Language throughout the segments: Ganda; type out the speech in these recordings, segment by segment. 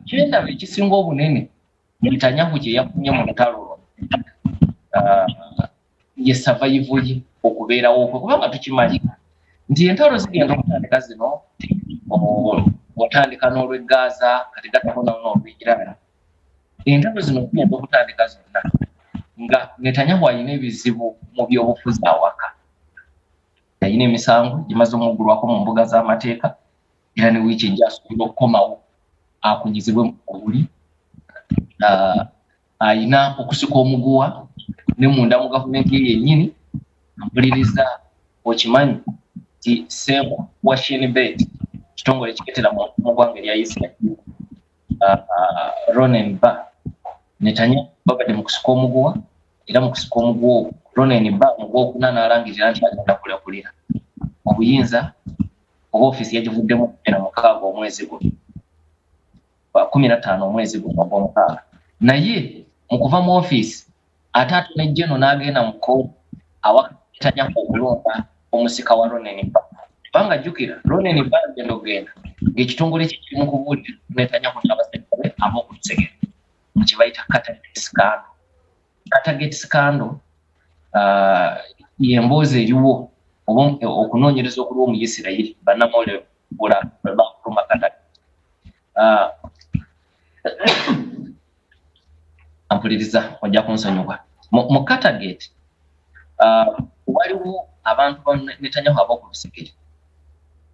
Kyenda ekisinga obunene Netanyahu kye yafunye mu lutalo ye survive ye okubeerawo kubanga tukimanyi nti entalo zigenda okutandika zino otandika n'olw'e Gaza kati gatabona n'olw'Irani. Entalo zino zigenda okutandika zonna nga Netanyahu alina ebizibu mu byobufuzi awaka. Yalina emisango gimaze omuggulwako mu mbuga z'amateeka era ne wiiki ejja asobola okukomawo akunyizibwe mu buli. Alina okusika omuguwa ne munda mu gavumenti ye yennyini ampuliriza okimanyi nti Sebo wa Shin Bet kitongole ekiketera mu ggwanga erya Isirayiri Ronen Bar Netanyahu babadde mu kusika omuguwa era mu kusika omuguwa Ronen Bar mu gwokuna n'alangirira nti agenda kulekulira obuyinza oba ofiisi yagivuddemu 16 omwezi guno 15 omwezi guno ogw'omukaaga naye mu kuva mu ofiisi atatu ne Jeno n'agenda mu kkooti awaka Netanyahu okulonda omusika wa Ronen Bar. Banga jukira Ronen Bar agenda okugenda ng'ekitongole kiri mu kubuulira Netanyahu n'abasajja ab'okulusegera mu kye bayita Qatargate scandal. Qatargate scandal y'emboozi eriwo okunoonyereza okuliwo mu Isirayiri bannamawulire bakutuma Qatargate. Ampuliriza ojja kunsonyiwa mu Qatargate waliwo abantu ba Netanyahu ab'okulusegera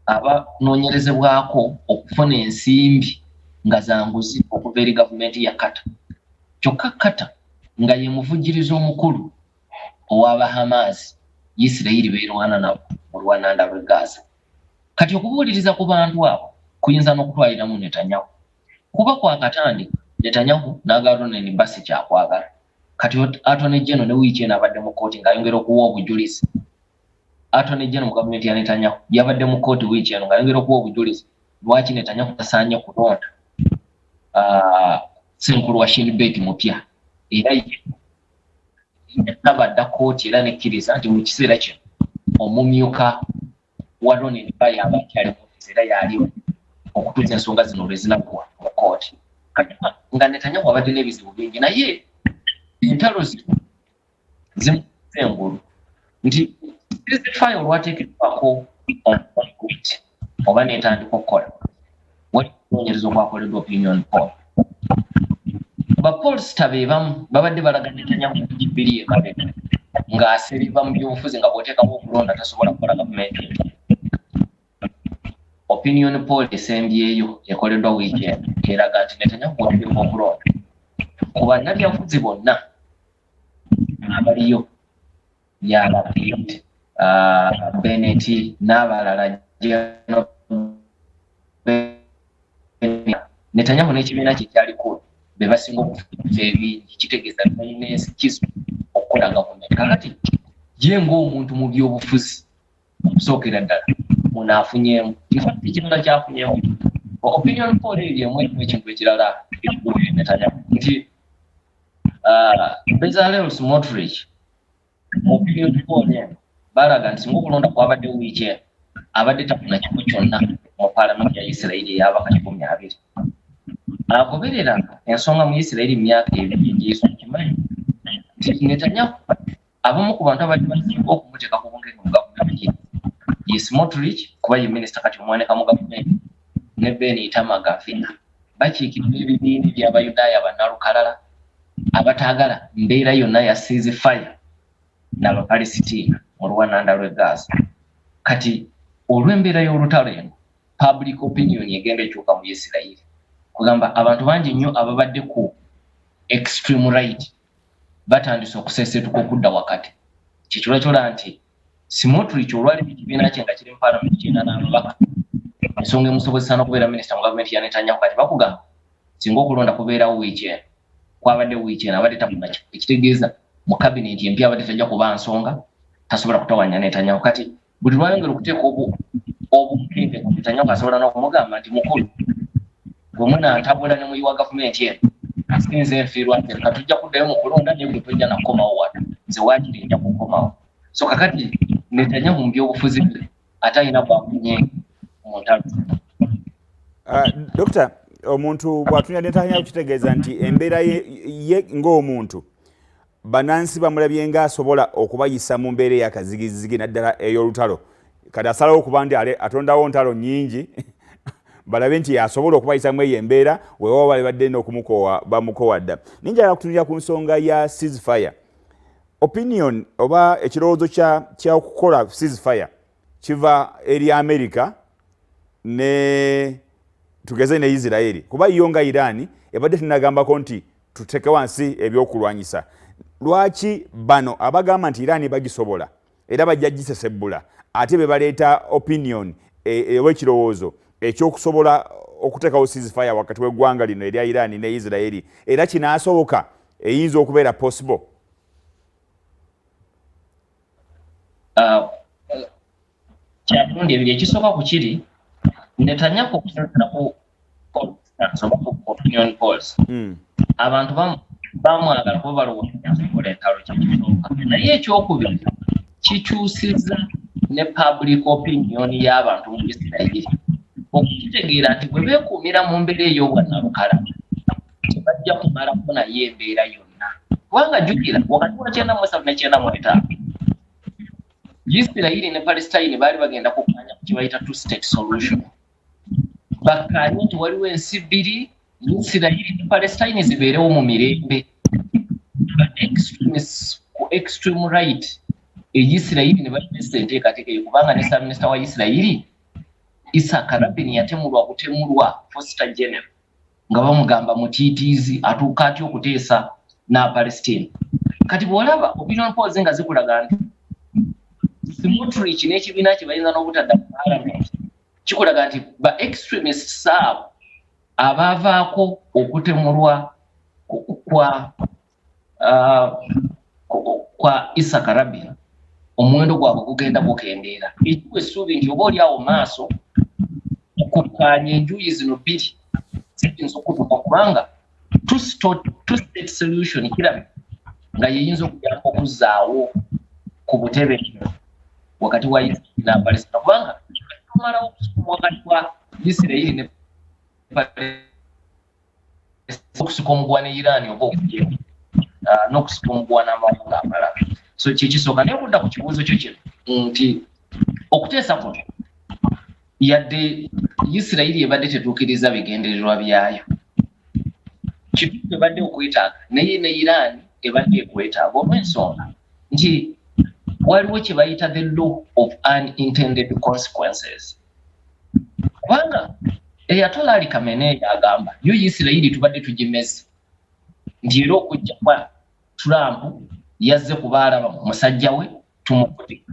abanoonyerezebwako okufuna ensimbi nga zanguzi okuva eri gavumenti ya Qatar. Kyokka Qatar nga ye muvujjiriza omukulu ow'aba Hamas Isirayiri beerwana nabo mu lwananda lw'e Gaza. Kati okubuuliriza ku bantu abo kuyinza n'okutwaliramu Netanyahu kuba kwakatandika Netanyahu n'agala Ronen Bar kyakwagala. Kati Attorney General ne wiiki eno abadde mu kkooti ng'ayongera okuwa obujulizi. Attorney General mu gavumenti ya Netanyahu yabadde mu kkooti wiiki eno ng'ayongera okuwa obujulizi lwaki Netanyahu tasaanye kulonda Ssenkulu wa Shin Bet mupya era yasaba kkooti era nekkiriza nti mu kiseera kino omumyuka wa Ronen Bar yaba akyali mu ofiisi era yaliwo okutuuza ensonga zino lwe zinaggwa mu kkooti. Nga Netanyahu abadde n'ebizibu bingi naye entalo zino zimuzengulu nti zifaayo olwateekeddwako omukwiti oba n'etandika okukola wali kunoonyereza okwakoleddwa opinion poll. Bapolsita be bamu babadde balaga Netanyahu mu Kibiri emabega ng'aseriva mu byobufuzi nga bw'oteekawo okulonda tasobola kukola gavumenti. Opinion poll esembyeyo ekoleddwa wiiki eno eraga nti Netanyahu bw'oteekwa okulonda ku bannabyabufuzi bonna abaliyo yaba Bennett n'abalala Netanyahu n'ekibiina kye kyaliko be basinga okufuza ebingi kitegeeza balina ensikizo okukola gavumenti. Kakati ye ng'omuntu mu byobufuzi okusookera ddala munaafunyemu ekirala kyafunyemu opinion poll erimu ekintu ekirala Netanyahu nti Bezalel Smotrich mu opinion poll eno balaga nti singa okulonda kwabadde wiiki eno abadde tafuna kifo kyonna mu paalamenti ya Isirayiri ey'abaka 20. Agoberera ensonga mu Isirayiri myaka ebiri egyeyisa okimanyi nti Netanyahu abamu ku bantu abadde basinga okumuteeka ku bungenge mu gavumenti ye Smotrich kuba ye minisita kati omwaneka mu gavumenti ne Ben Itamar Gavina bakiikidde ebibiini by'Abayudaaya bannalukalala abataagala mbeera yonna ya ceasefire n'Abapalestina mu lwananda lw'e Gaza. Kati olw'embeera y'olutalo eno public opinion egenda ekyuka mu Isirayiri kugamba abantu bangi nnyo ababadde ku extreme right batandise okuseesetuka okudda wakati. Kikyo kyola nti Smotrich olwali ekibiina kye nga kiri mu paalamenti kirina n'ababaka ensonga emusobozesa n'okubeera minisita mu gavumenti ya Netanyahu kati bakugamba singa okulonda kubeerawo wiiki eno kwabadde wiiki eno abadde tafuna kifo ekitegeeza mu kabineti empya abadde tajja kuba nsonga tasobola kutawanya Netanyahu. Kati buli lwayongera okuteeka obukenge ku Netanyahu asobola n'okumugamba nti mukulu gwe munantabula ne muyiwa gavumenti eno sinze nfiirwa nti ka tujja kuddayo mu kulonda naye gwe tojja nakukomawo wano nze waakiri nja kukomawo. So kakati Netanyahu mu byobufuzi bwe ate alina bwamunye mu ntalo. Dr. omuntu bw'atunira Netanyahu kitegeeza nti embeera ye ng'omuntu banansi bamulabye ng'asobola okubayisa mu mbeera ey'akazigizigi naddala ey'olutalo kati asalawo okuba nti atondawo ntalo nnyingi balabe nti asobola okubayisamu eyo embeera weewaawo bali badde bamukowa dda. Ninjala kutunira ku nsonga ya ceasefire. Opinion oba ekirowoozo kya kukola ceasefire kiva eri America ne tugeze ne Israeli kuba yo nga Iran ebadde tunagambako nti tuteke wansi ebyokulwanyisa. Lwaki bano abagamba nti Iran bagisobola era bajja gisesebbula ate be baleeta opinion ew'ekirowoozo ekyokusobola okuteekawo ceasefire wakati w'eggwanga lino erya Iran ne Israeli era kinaasoboka eyinza okubeera possible? Kyatundi ebiri ekisooka ku kiri Netanyahu okusinziira ku opinion polls abantu bamwagala kuba balowooza asobola entalo kyekisooka naye ekyokubiri kikyusizza ne public opinion y'abantu mu Isirairi okukitegeera nti bwe beekuumira mu mbeera ey'obwannalukala tebajja kumalako naye embeera yonna kubanga jjukira wakati wa 1993 ne 1995 Isirairi ne Palestine baali bagenda kukkaanya ku kibayita two-state solution. Bakkaanye nti waliwo ensi bbiri, Isirairi ne Palestine zibeerewo mu mirembe. Extremists ku extreme right Isirairi ne balina enteekateeka eyo kubanga ne Ssaabaminisita wa Isirairi Isaac Rabin yatemulwa kutemulwa Foster General nga bamugamba mutiitiizi atuuka atya okuteesa n'Apalestine. Kati bw'olaba opinion polls nga zikulaga nti Smotrich n'ekibiina kye bayinza n'obutadda mu Parliament kikulaga nti ba extremists abo abaavaako okutemulwa kwa Isaac Rabin omuwendo gwabwe gugenda gukendeera. Ekikuwa essuubi nti oba oli awo maaso okukkaanya enjuyi zino bbiri ziyinza okutuuka kubanga two-state solution kirabika nga yeyinza okuyamba okuzzaawo ku butebe wakati wa Isirairi na Palestina kubanga tumalawo wakati wa Isirairi ne okusika omugwa ne Iran oba okujeemu n'okusika omugwa n'amawanga amalala. So kyekisooka naye okudda ku kibuuzo kyo kino nti okuteesa kuno yadde Isirairi ebadde tetuukiriza bigendererwa byayo kituufu ebadde okwetaaga naye ne Iran ebadde ekwetaaga olw'ensonga nti waliwo kye bayita the law of unintended consequences. Kubanga Ayatollah Ali Khamenei agamba yo Isirairi tubadde tugimeze nti era okujja kwa Trump yazze kubaalaba musajja we tumukuti.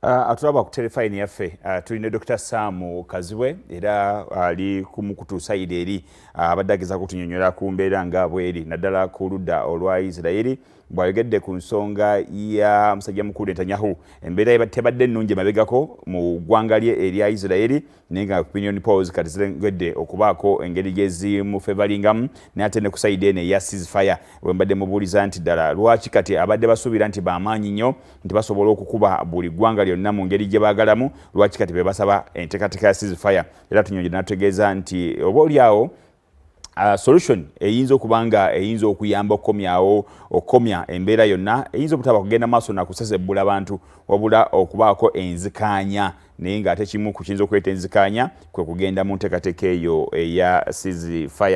Atulaba ku telefayini yaffe tulina Dr. Sam Kazibwe era ali kumukutuusaire eri abadde agezaako kutunyonnyola ku mbeera nga bweri naddala ku ludda olwa Isirairi bw'ayogedde ku nsonga ya musajja mukulu Netanyahu embeera tebadde nnungi emabegako mu ggwanga lye erya Isirairi naye nga opinion polls kati zirengedde okubaako engeri gye zimufevalingamu naye ate ne ku sayidi eno eya ceasefire we mbadde mubuuliza nti ddala lwaki kati abadde basuubira nti bamaanyi nnyo nti basobola okukuba buli ggwanga lyonna mu ngeri gye baagalamu lwaki kati be basaba enteekateeka ya ceasefire era tunyonje n'atutegeeza nti oba oliawo solution eyinza okubanga eyinza okuyamba okukomya embeera yonna eyinza obutaba kugenda maaso nakusesebbula abantu wabula okubaako enzikaanya naye ng'ate kimu ku kiyinza okweta enzikaanya kwe kugenda mu nteekateeka eyo eya ceasefire.